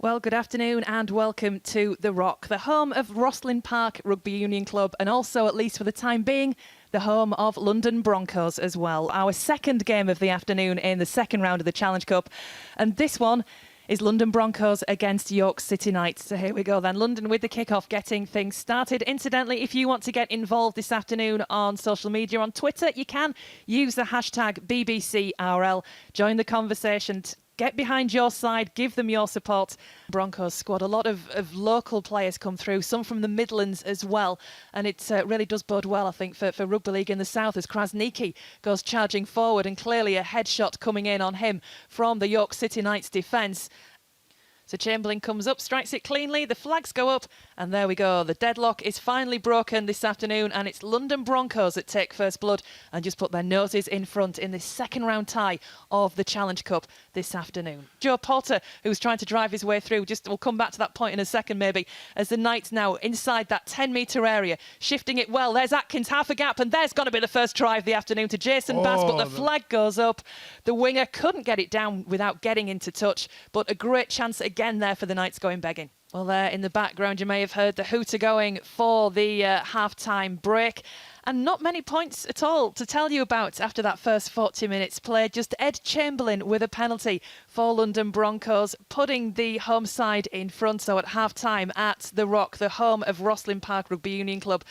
Well, good afternoon and welcome to The Rock, the home of Rosslyn Park Rugby Union Club and also, at least for the time being, the home of London Broncos as well. Our second game of the afternoon in the second round of the Challenge Cup. And this one is London Broncos against York City Knights. So here we go then. London with the kickoff, getting things started. Incidentally, if you want to get involved this afternoon on social media, on Twitter, you can use the hashtag BBCRL. Join the conversation. Get behind your side, give them your support. Broncos squad, a lot of local players come through, some from the Midlands as well. And it really does bode well, I think, for Rugby League in the South as Krasniqi goes charging forward and clearly a headshot coming in on him from the York City Knights defence. So Chamberlain comes up, strikes it cleanly, the flags go up, and there we go. The deadlock is finally broken this afternoon, and it's London Broncos that take first blood and just put their noses in front in this second round tie of the Challenge Cup this afternoon. Joe Porter, who's trying to drive his way through, we'll come back to that point in a second maybe, as the Knights now inside that 10-metre area, shifting it well. There's Atkins, half a gap, and there's going to be the first try of the afternoon to Jason Bass, but the flag goes up. The winger couldn't get it down without getting into touch, but a great chance again there for the Knights going begging. Well, there in the background you may have heard the hooter going for the half-time break. And not many points at all to tell you about after that first 40 minutes played. Just Ed Chamberlain with a penalty for London Broncos, putting the home side in front. So at half-time at The Rock, the home of Rosslyn Park Rugby Union Club,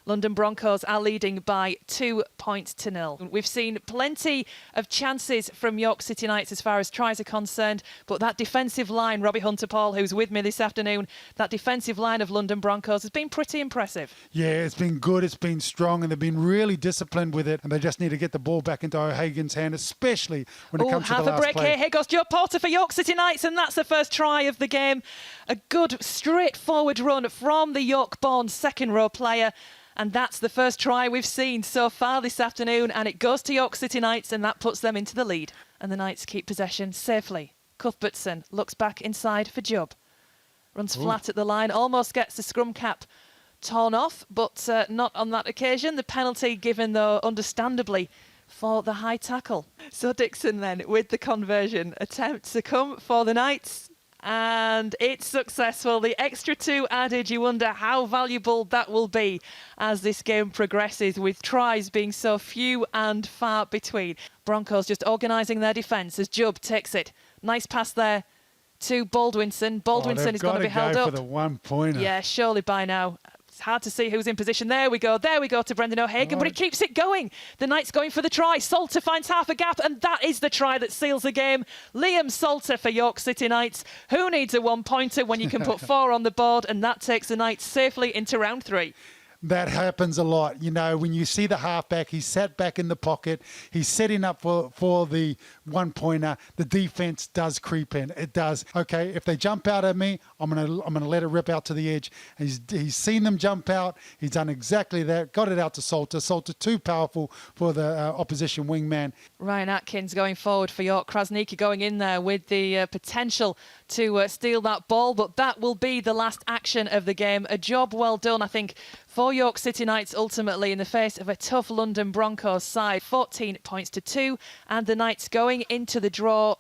London Broncos are leading by 2-0. We've seen plenty of chances from York City Knights as far as tries are concerned, but that defensive line, Robbie Hunter-Paul, who's with me this afternoon, that defensive line of London Broncos has been pretty impressive. Yeah, it's been good, it's been strong, and they've been really disciplined with it, and they just need to get the ball back into O'Hagan's hand, especially when it comes to the last play. Half a break here goes Joe Porter for York City Knights, and that's the first try of the game. A good, straightforward run from the York-born second-row player. And that's the first try we've seen so far this afternoon, and it goes to York City Knights, and that puts them into the lead. And the Knights keep possession safely. Cuthbertson looks back inside for Jubb. Runs flat at the line, almost gets the scrum cap torn off, but not on that occasion. The penalty given, though, understandably, for the high tackle. So Dixon then, with the conversion, attempts to come for the Knights. And it's successful. The extra 2 added. You wonder how valuable that will be as this game progresses, with tries being so few and far between. Broncos just organising their defence as Jubb takes it. Nice pass there to Baldwinson. Baldwinson is going to be held up. For the 1-pointer. Yeah, surely by now. It's hard to see who's in position. There we go to Brendan O'Hagan, but he keeps it going. The Knights going for the try. Salter finds half a gap, and that is the try that seals the game. Liam Salter for York City Knights. Who needs a 1-pointer when you can put 4 on the board, and that takes the Knights safely into round 3. That happens a lot. You know, when you see the halfback, he's sat back in the pocket. He's setting up for the 1-pointer. The defense does creep in. It does. Okay, if they jump out at me, I'm gonna let it rip out to the edge. He's seen them jump out. He's done exactly that. Got it out to Salter. Salter too powerful for the opposition wingman. Ryan Atkins going forward for York. Krasniqi going in there with the potential to steal that ball, but that will be the last action of the game. A job well done, I think, for York City Knights ultimately in the face of a tough London Broncos side. 14 points to 2, and the Knights going into the draw